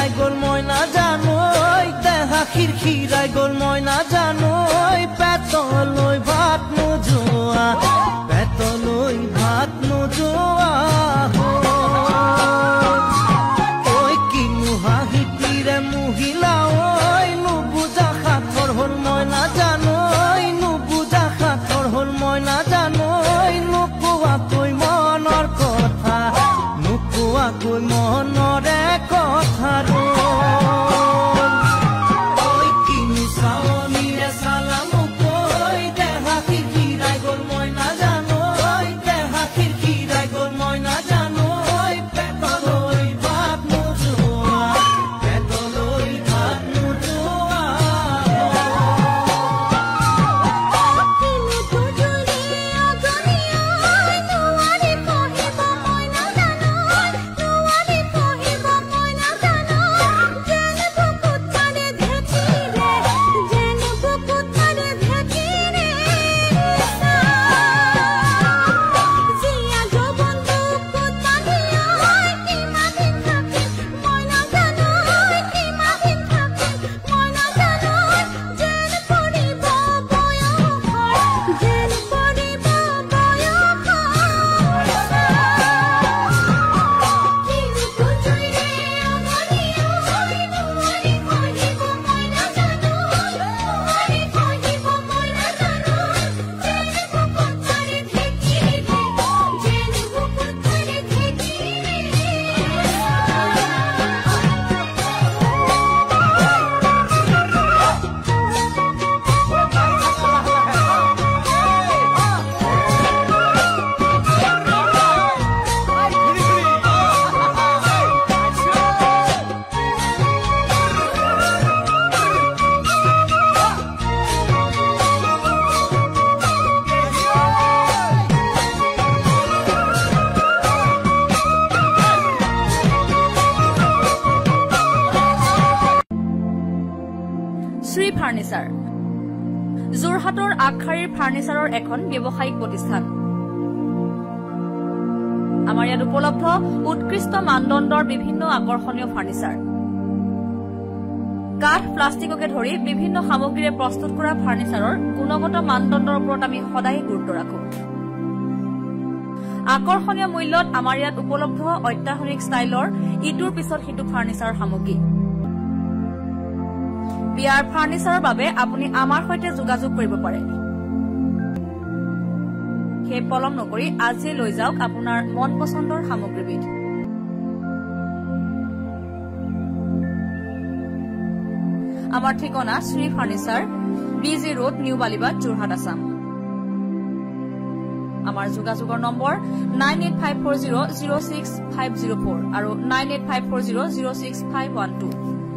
খিৰখিৰাই গ'ল মই নাজানো দেহা খিৰখিৰাই গ'ল মই নাজানো পেটলৈ ভাত নোযোৱা পেটলৈ ভাত নোযোৱা ঐ কিনো হাঁহিটিৰে মহিলা ঐ নুবুজা সাঁথৰ হ'ল মই নাজানো নুবুজা সাঁথৰ হ'ল মই নাজানো নোকোৱাকৈ মনৰ কথা নোকোৱাকৈ মনৰে কথা শ্ৰী ফাৰ্নিচাৰ যোৰহাটৰ আগশাৰীৰ ফাৰ্নিচাৰৰ এখন ব্যৱসায়িক প্ৰতিষ্ঠান আমাৰ ইয়াত উপলব্ধ উৎকৃষ্ট মানদণ্ডৰ বিভিন্ন আকৰ্ষণীয় ফাৰ্নিচাৰ কাঠ প্লাষ্টিককে ধৰি বিভিন্ন সামগ্ৰীৰে প্ৰস্তুত কৰা ফাৰ্নিচাৰৰ গুণগত মানদণ্ডৰ ওপৰত আমি সদায় গুৰুত্ব ৰাখো আকৰ্ষণীয় মূল্যত আমাৰ ইয়াত উপলব্ধ অত্যাধুনিক ষ্টাইলৰ ইটোৰ পিছত সিটো ফাৰ্নিচাৰ সামগ্ৰী বিয়াৰ ফাৰ্নিচাৰৰ বাবে আপুনি আমাৰ সৈতে যোগাযোগ কৰিব পাৰে হে পলম নকৰি আজি লৈ যাওক আপোনাৰ মন পছন্দৰ সামগ্ৰীবিধ আমাৰ ঠিকনা Shri furniture BG road new Balibad Jorhat Assam আমাৰ যোগাযোগৰ নম্বৰ 9854006504 আৰু 9854006512